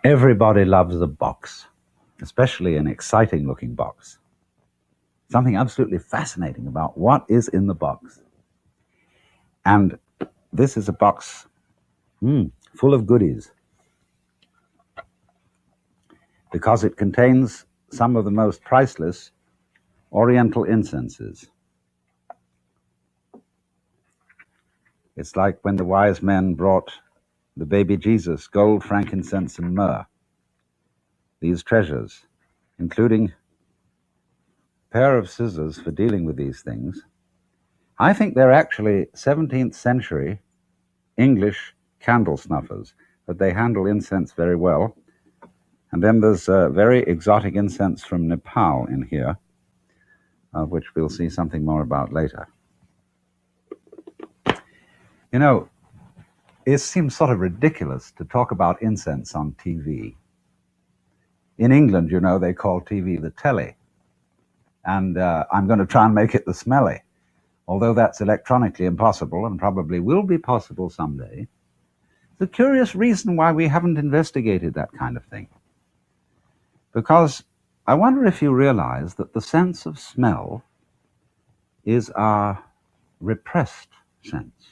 Everybody loves a box, especially an exciting looking box. Something absolutely fascinating about what is in the box. And this is a box full of goodies because it contains some of the most priceless Oriental incenses. It's like when the wise men brought the baby Jesus gold, frankincense, and myrrh. These treasures, including a pair of scissors for dealing with these things, I think they're actually 17th century English candle snuffers, but they handle incense very well. And then there's very exotic incense from Nepal in here, which we'll see something more about later. You know, it seems sort of ridiculous to talk about incense on TV. In England, you know, they call TV the telly. And I'm going to try and make it the smelly. Although that's electronically impossible and probably will be possible someday, the curious reason why we haven't investigated that kind of thing. Because I wonder if you realize that the sense of smell is our repressed sense,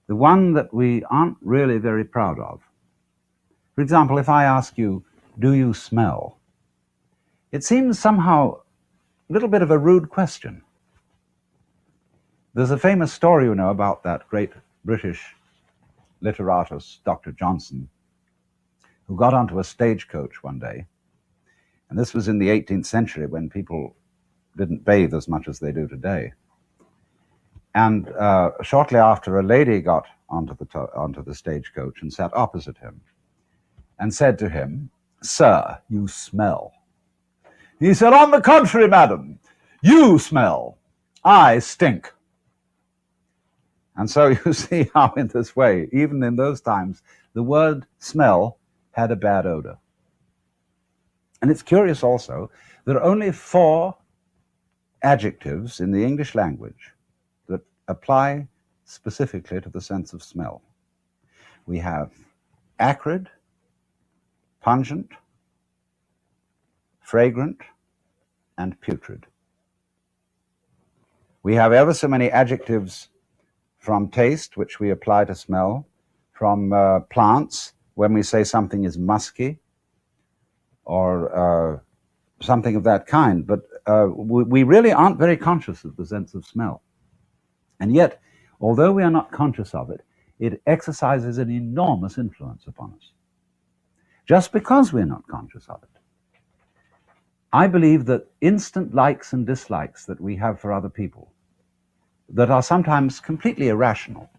the one that we aren't really very proud of. For example, if I ask you, do you smell? It seems somehow a little bit of a rude question. There's a famous story, you know, about that great British literatus, Dr. Johnson, who got onto a stagecoach one day. And this was in the 18th century when people didn't bathe as much as they do today. And shortly after, a lady got onto the stagecoach and sat opposite him and said to him, "Sir, you smell." He said, "On the contrary, madam, you smell. I stink." And so you see how in this way, even in those times, the word smell had a bad odor. And it's curious also, there are only 4 adjectives in the English language that apply specifically to the sense of smell. We have acrid, pungent, fragrant, and putrid. We have ever so many adjectives from taste, which we apply to smell, from plants, when we say something is musky, or something of that kind. But we really aren't very conscious of the sense of smell. And yet, although we are not conscious of it, it exercises an enormous influence upon us. Just because we're not conscious of it. I believe that instant likes and dislikes that we have for other people, that are sometimes completely irrational,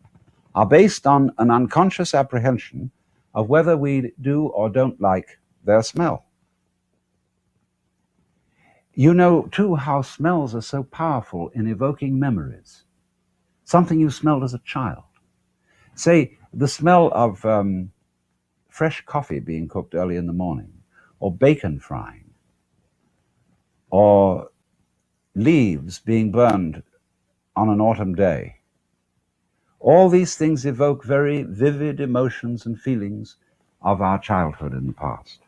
are based on an unconscious apprehension of whether we do or don't like their smell. You know, too, how smells are so powerful in evoking memories. Something you smelled as a child. Say, the smell of fresh coffee being cooked early in the morning, or bacon frying, or leaves being burned on an autumn day. All these things evoke very vivid emotions and feelings of our childhood in the past.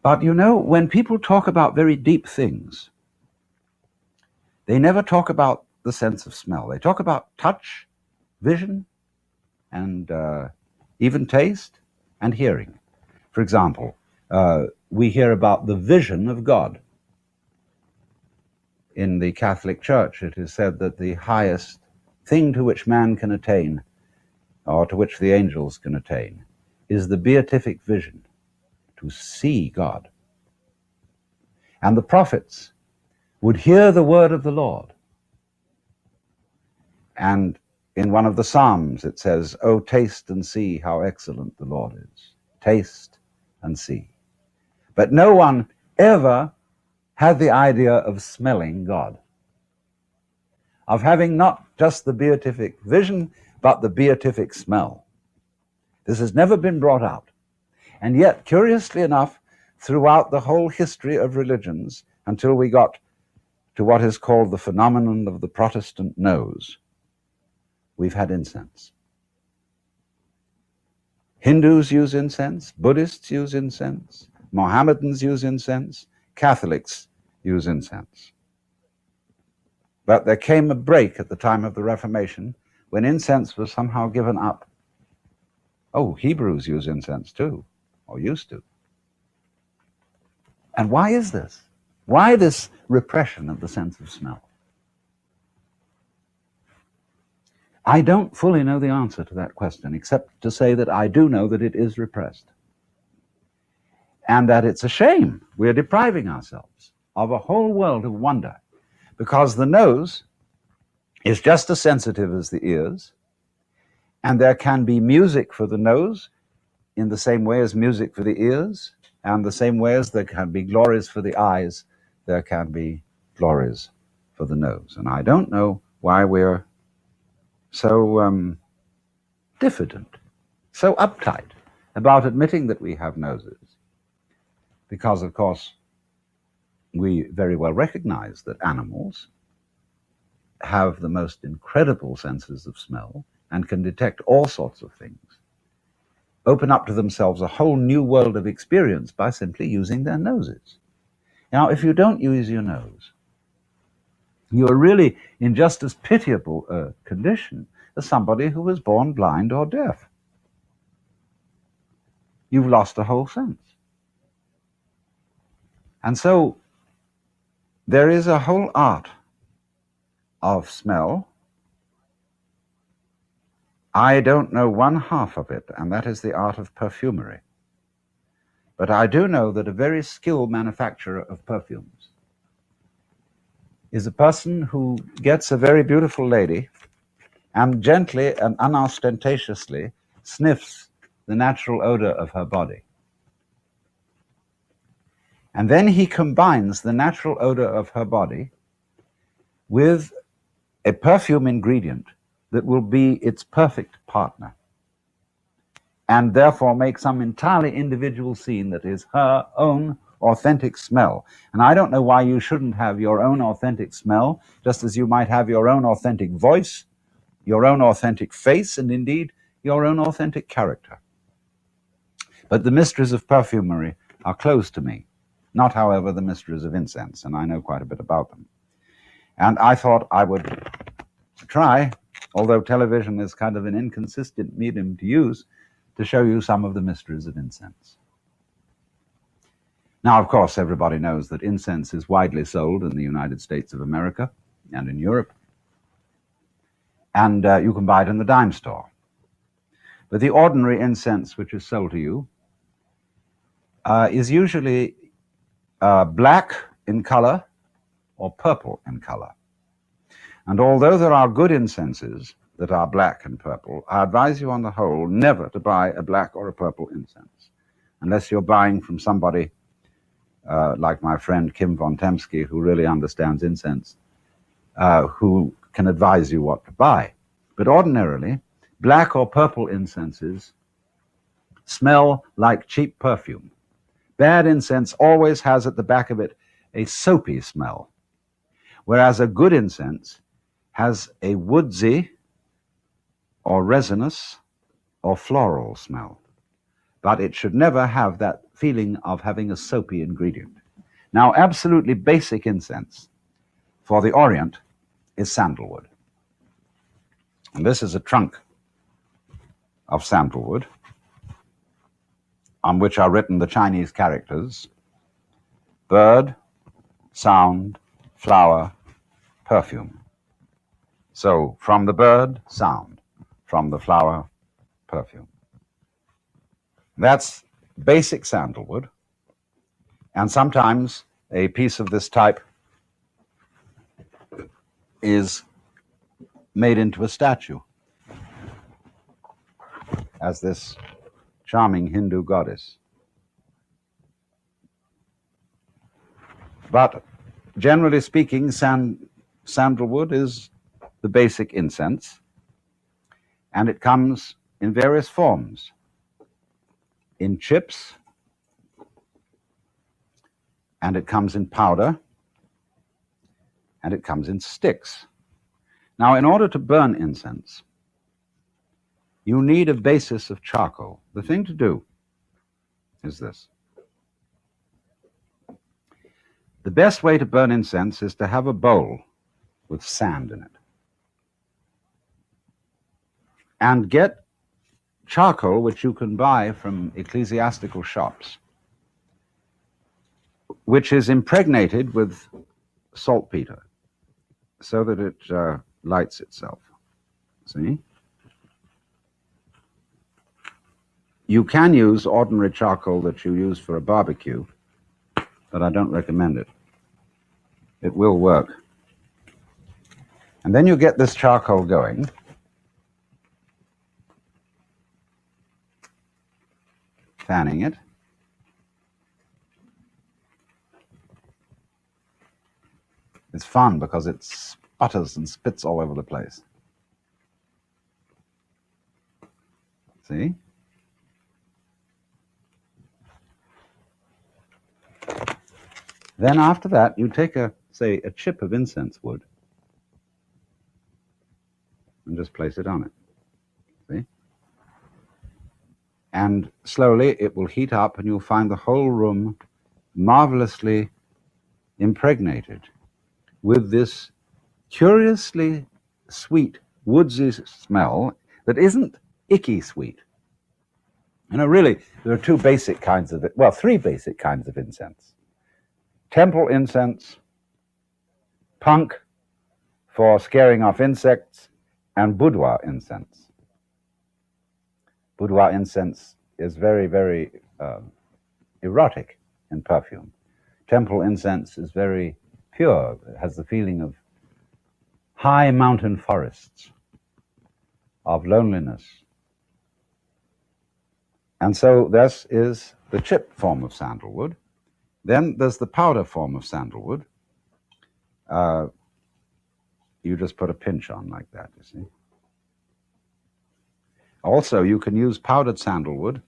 But you know, when people talk about very deep things, they never talk about the sense of smell. They talk about touch, vision, and even taste and hearing. For example, we hear about the vision of God. In the Catholic Church, it is said that the highest thing to which man can attain, or to which the angels can attain, is the beatific vision, to see God. And the prophets would hear the word of the Lord. And in one of the Psalms it says, "Oh, taste and see how excellent the Lord is." Taste and see. But no one ever had the idea of smelling God, of having not just the beatific vision, but the beatific smell. This has never been brought out. And yet, curiously enough, throughout the whole history of religions, until we got to what is called the phenomenon of the Protestant nose, we've had incense. Hindus use incense, Buddhists use incense, Mohammedans use incense, Catholics use incense. But there came a break at the time of the Reformation when incense was somehow given up. Oh, Hebrews use incense too, or used to. And why is this? Why this repression of the sense of smell? I don't fully know the answer to that question, except to say that I do know that it is repressed. And that it's a shame we're depriving ourselves of a whole world of wonder, because the nose is just as sensitive as the ears, and there can be music for the nose in the same way as music for the ears, and the same way as there can be glories for the eyes, there can be glories for the nose. And I don't know why we're so diffident, so uptight about admitting that we have noses, because, of course, we very well recognize that animals have the most incredible senses of smell and can detect all sorts of things, open up to themselves a whole new world of experience by simply using their noses. Now, if you don't use your nose, you are really in just as pitiable a condition as somebody who was born blind or deaf. You've lost a whole sense. And so there is a whole art of smell. I don't know one half of it, and that is the art of perfumery. But I do know that a very skilled manufacturer of perfumes is a person who gets a very beautiful lady and gently and unostentatiously sniffs the natural odor of her body. And then he combines the natural odor of her body with a perfume ingredient that will be its perfect partner, and therefore make some entirely individual scene that is her own authentic smell. And I don't know why you shouldn't have your own authentic smell, just as you might have your own authentic voice, your own authentic face, and indeed your own authentic character. But the mysteries of perfumery are closed to me, not, however, the mysteries of incense, and I know quite a bit about them. And I thought I would try, although television is kind of an inconsistent medium to use, to show you some of the mysteries of incense. Now, of course, everybody knows that incense is widely sold in the United States of America and in Europe, and you can buy it in the dime store. But the ordinary incense which is sold to you is usually black in color or purple in color. And although there are good incenses that are black and purple, I advise you on the whole never to buy a black or a purple incense, unless you're buying from somebody like my friend Kim von Temsky, who really understands incense, who can advise you what to buy. But ordinarily, black or purple incenses smell like cheap perfume. Bad incense always has at the back of it a soapy smell, whereas a good incense has a woodsy or resinous or floral smell. But it should never have that feeling of having a soapy ingredient. Now, absolutely basic incense for the Orient is sandalwood. And this is a trunk of sandalwood on which are written the Chinese characters: bird, sound, flower, perfume. So from the bird, sound; from the flower, perfume. That's basic sandalwood. And sometimes a piece of this type is made into a statue, as this charming Hindu goddess. But generally speaking, sandalwood is the basic incense, and it comes in various forms: in chips, and it comes in powder, and it comes in sticks. Now, in order to burn incense, you need a basis of charcoal. The thing to do is this. The best way to burn incense is to have a bowl with sand in it. And get charcoal, which you can buy from ecclesiastical shops, which is impregnated with saltpeter so that it lights itself. See? You can use ordinary charcoal that you use for a barbecue, but I don't recommend it. It will work. And then you get this charcoal going. Fanning it. It's fun because it sputters and spits all over the place. See? Then after that, you take a chip of incense wood and just place it on it. See? And slowly it will heat up and you'll find the whole room marvelously impregnated with this curiously sweet, woodsy smell that isn't icky sweet. You know, really, there are three basic kinds of incense. Temple incense, punk for scaring off insects, and boudoir incense. Boudoir incense is very, very erotic in perfume. Temple incense is very pure. It has the feeling of high mountain forests, of loneliness. And so this is the chip form of sandalwood. Then there's the powder form of sandalwood. You just put a pinch on like that, you see. Also, you can use powdered sandalwood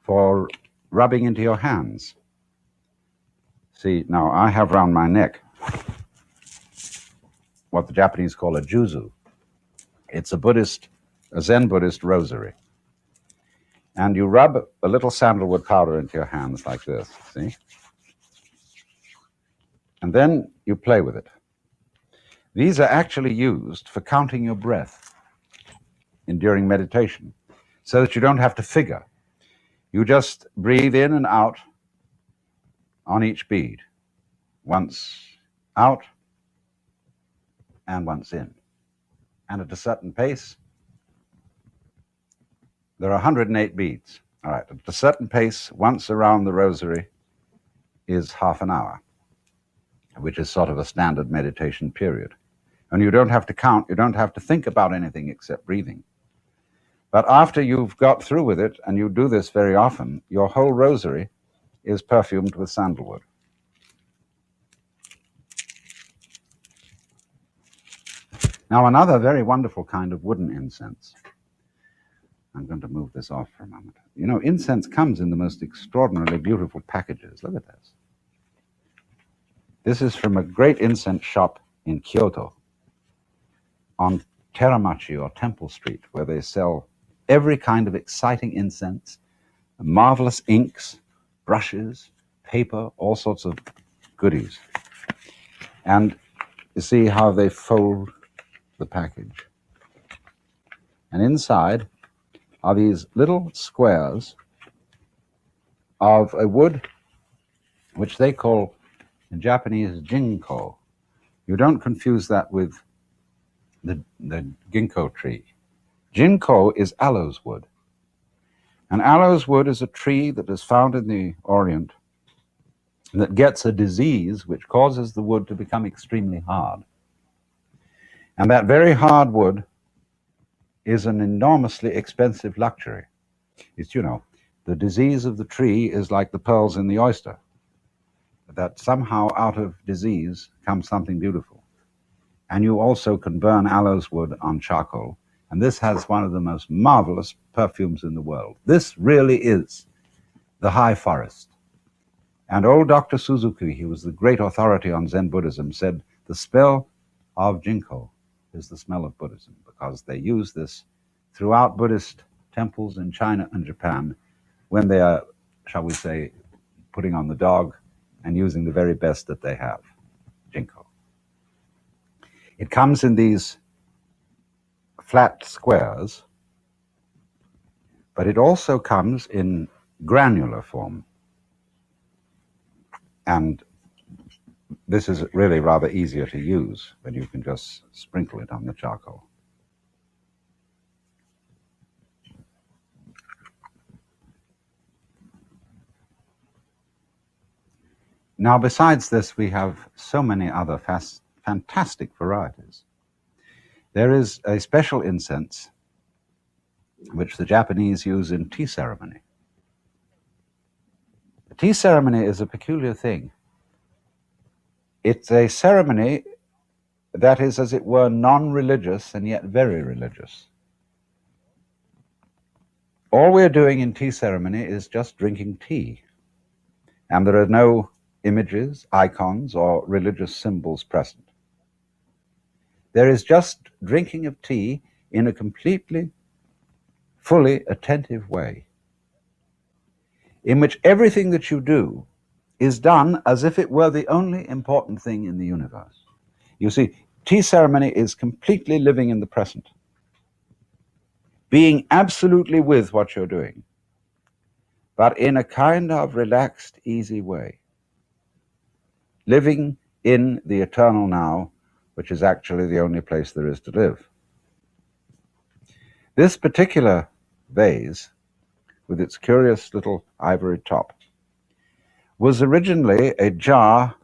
for rubbing into your hands. See, now I have round my neck what the Japanese call a juzu. It's a Zen Buddhist rosary. And you rub a little sandalwood powder into your hands like this, see? And then you play with it. These are actually used for counting your breath during meditation, so that you don't have to figure. You just breathe in and out on each bead. Once out and once in. And at a certain pace, there are 108 beads. All right, at a certain pace, once around the rosary is half an hour, which is sort of a standard meditation period. And you don't have to count, you don't have to think about anything except breathing. But after you've got through with it, and you do this very often, your whole rosary is perfumed with sandalwood. Now, another very wonderful kind of wooden incense. I'm going to move this off for a moment. You know, incense comes in the most extraordinarily beautiful packages. Look at this. This is from a great incense shop in Kyoto on Teramachi or Temple Street, where they sell every kind of exciting incense, marvelous inks, brushes, paper, all sorts of goodies. And you see how they fold the package. And inside are these little squares of a wood which they call in Japanese ginkgo. You don't confuse that with the ginkgo tree. Ginkgo is aloes wood. And aloes wood is a tree that is found in the Orient that gets a disease which causes the wood to become extremely hard. And that very hard wood is an enormously expensive luxury. It's, you know, the disease of the tree is like the pearls in the oyster, that somehow out of disease comes something beautiful. And you also can burn aloes wood on charcoal. And this has one of the most marvelous perfumes in the world. This really is the high forest. And old Dr. Suzuki, he was the great authority on Zen Buddhism, said the smell of ginkgo is the smell of Buddhism, because they use this throughout Buddhist temples in China and Japan when they are, shall we say, putting on the dog and using the very best that they have, ginkgo. It comes in these flat squares, but it also comes in granular form. And this is really rather easier to use when you can just sprinkle it on the charcoal. Now, besides this, we have so many other fantastic varieties. There is a special incense which the Japanese use in tea ceremony. The tea ceremony is a peculiar thing. It's a ceremony that is, as it were, non-religious and yet very religious. All we're doing in tea ceremony is just drinking tea, and there are no images, icons, or religious symbols present. There is just drinking of tea in a completely, fully attentive way, in which everything that you do is done as if it were the only important thing in the universe. You see, tea ceremony is completely living in the present, being absolutely with what you're doing, but in a kind of relaxed, easy way, living in the eternal now, which is actually the only place there is to live. This particular vase, with its curious little ivory top, was originally a jar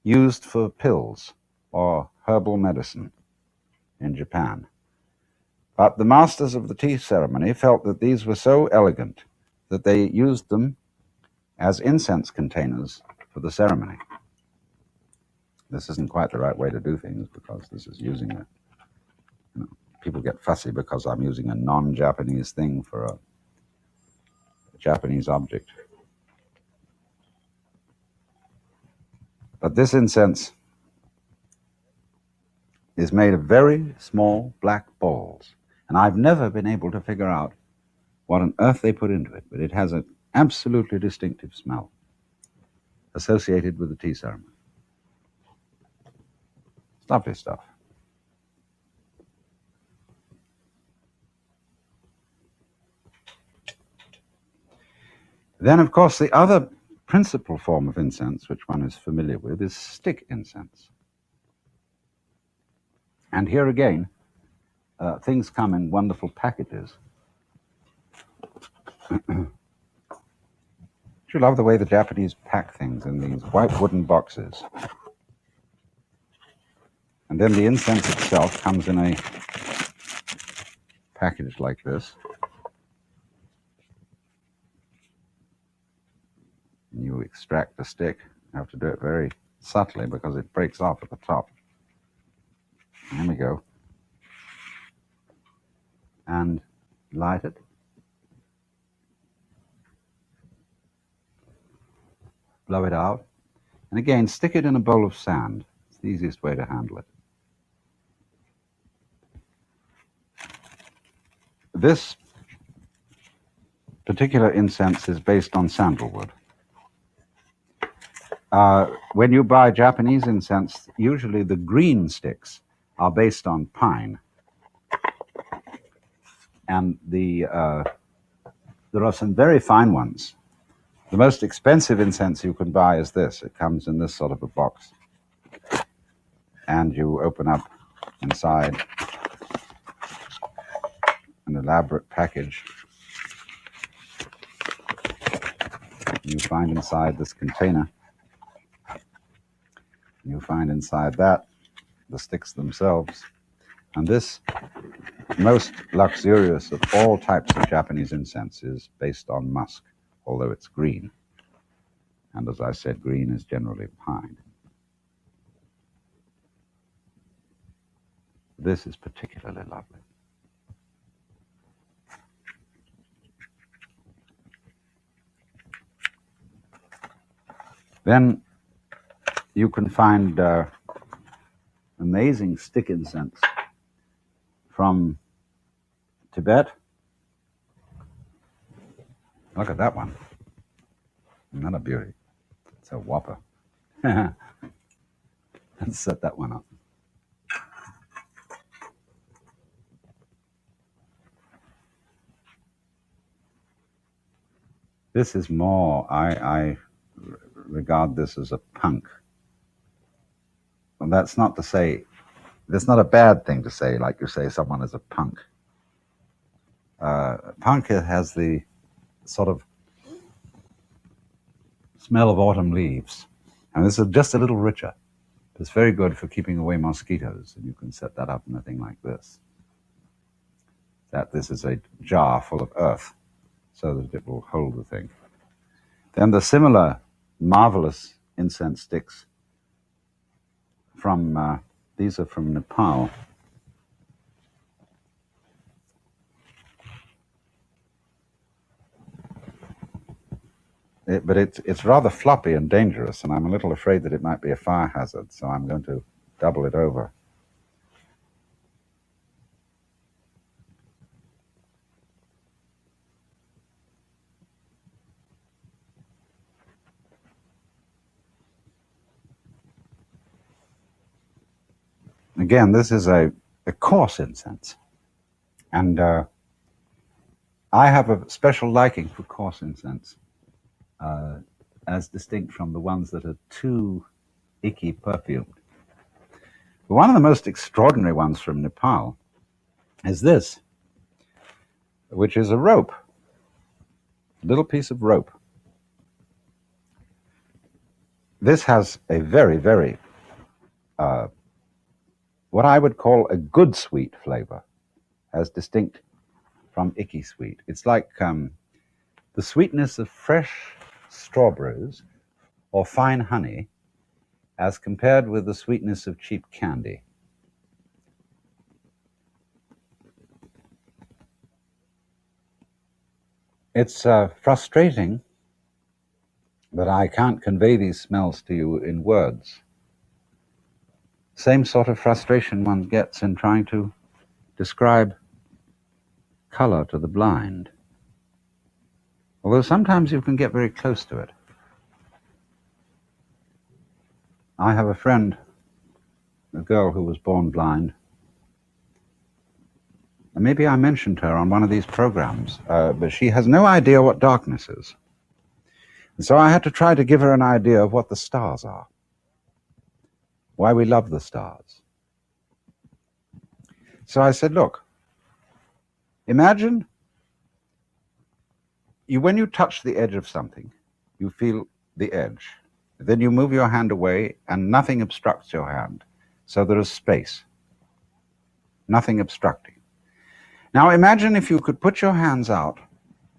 used for pills or herbal medicine in Japan. But the masters of the tea ceremony felt that these were so elegant that they used them as incense containers for the ceremony. This isn't quite the right way to do things, because this is using a, people get fussy because I'm using a non-Japanese thing for a Japanese object. But this incense is made of very small black balls, and I've never been able to figure out what on earth they put into it, but it has an absolutely distinctive smell associated with the tea ceremony. It's lovely stuff. Then, of course, the other principal form of incense, which one is familiar with, is stick incense. And here again, things come in wonderful packages. You love the way the Japanese pack things in these white wooden boxes. And then the incense itself comes in a package like this. And you extract the stick. You have to do it very subtly because it breaks off at the top. There we go. And light it. Blow it out. And again, stick it in a bowl of sand. It's the easiest way to handle it. This particular incense is based on sandalwood. When you buy Japanese incense, usually the green sticks are based on pine. And there are some very fine ones. The most expensive incense you can buy is this. It comes in this sort of a box. And you open up inside an elaborate package. You find inside this container. You find inside that the sticks themselves. And this most luxurious of all types of Japanese incense is based on musk, although it's green. And as I said, green is generally pine. This is particularly lovely. Then you can find amazing stick incense from Tibet. Look at that one. Isn't that a beauty? It's a whopper. Let's set that one up. This is more, I regard this as a punk. And that's not to say, that's not a bad thing to say, like you say someone is a punk. Punk has the sort of smell of autumn leaves. And this is just a little richer. It's very good for keeping away mosquitoes, and you can set that up in a thing like this. This is a jar full of earth, so that it will hold the thing. Then the similar marvelous incense sticks from, these are from Nepal. But it's rather floppy and dangerous, and I'm a little afraid that it might be a fire hazard, so I'm going to double it over. Again, this is a coarse incense, and I have a special liking for coarse incense, as distinct from the ones that are too icky perfumed. But one of the most extraordinary ones from Nepal is this, which is a rope, a little piece of rope. This has a very, very, what I would call a good sweet flavor, as distinct from icky sweet. It's like the sweetness of fresh strawberries or fine honey as compared with the sweetness of cheap candy. It's frustrating that I can't convey these smells to you in words. Same sort of frustration one gets in trying to describe color to the blind. Although sometimes you can get very close to it. I have a friend, a girl who was born blind. And maybe I mentioned her on one of these programs, but she has no idea what darkness is. And so I had to try to give her an idea of what the stars are, why we love the stars. So I said, look, imagine when you touch the edge of something, you feel the edge. Then you move your hand away and nothing obstructs your hand. So there is space, nothing obstructing. Now imagine if you could put your hands out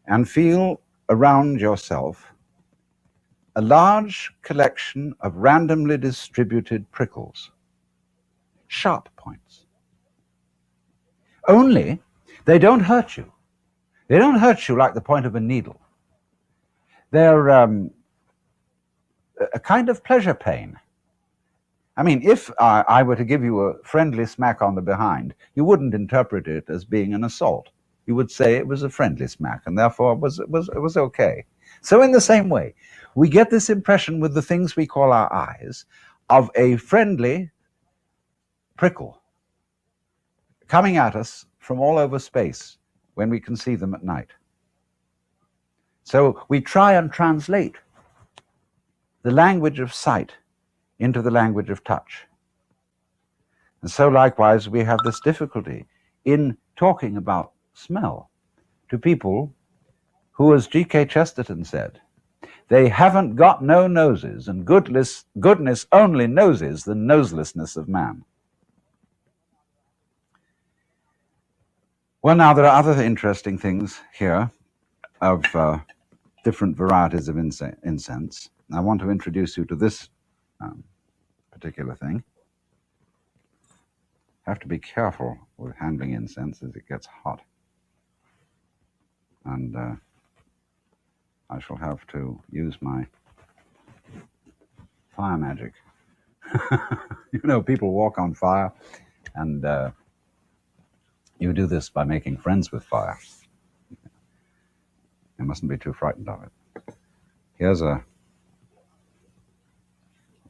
and feel around yourself a large collection of randomly distributed prickles, sharp points. Only they don't hurt you. They don't hurt you like the point of a needle. They're a kind of pleasure pain. I mean, if I were to give you a friendly smack on the behind, you wouldn't interpret it as being an assault. You would say it was a friendly smack, and therefore it was okay. So in the same way, we get this impression with the things we call our eyes of a friendly prickle coming at us from all over space when we can see them at night. So we try and translate the language of sight into the language of touch. And so likewise, we have this difficulty in talking about smell to people who, as G.K. Chesterton said, they haven't got no noses, and goodness only noses the noselessness of man. Well, now, there are other interesting things here of different varieties of incense. I want to introduce you to this particular thing. Have to be careful with handling incense as it gets hot. And I shall have to use my fire magic. You know, people walk on fire, and You do this by making friends with fire. You mustn't be too frightened of it. Here's a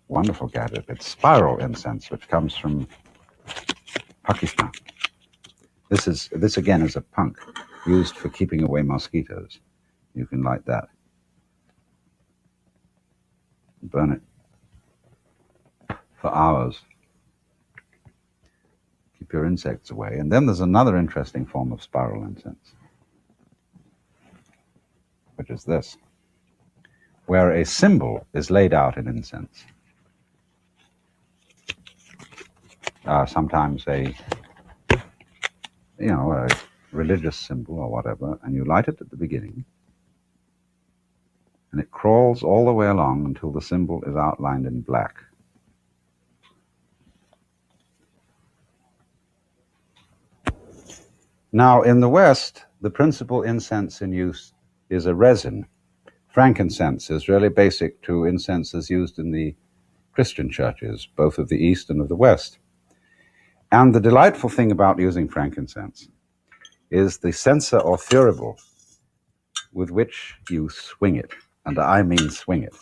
wonderful gadget. It's spiral incense, which comes from Pakistan. This again is a punk used for keeping away mosquitoes. You can light that. Burn it for hours. Keep your insects away. And then there's another interesting form of spiral incense, which is this, where a symbol is laid out in incense. Sometimes a religious symbol or whatever, and you light it at the beginning, and it crawls all the way along until the symbol is outlined in black. Now, in the West, the principal incense in use is a resin. Frankincense is really basic to incenses used in the Christian churches, both of the East and of the West. And the delightful thing about using frankincense is the censer or thurible with which you swing it. And I mean swing it.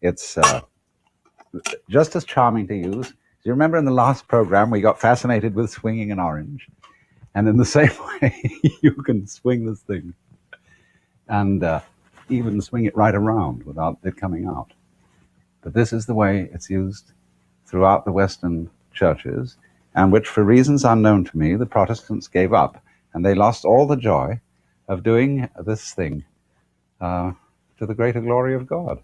It's just as charming to use. Do you remember in the last program we got fascinated with swinging an orange? And in the same way, you can swing this thing and even swing it right around without it coming out. But this is the way it's used throughout the Western churches, and which, for reasons unknown to me, the Protestants gave up, and they lost all the joy of doing this thing to the greater glory of God.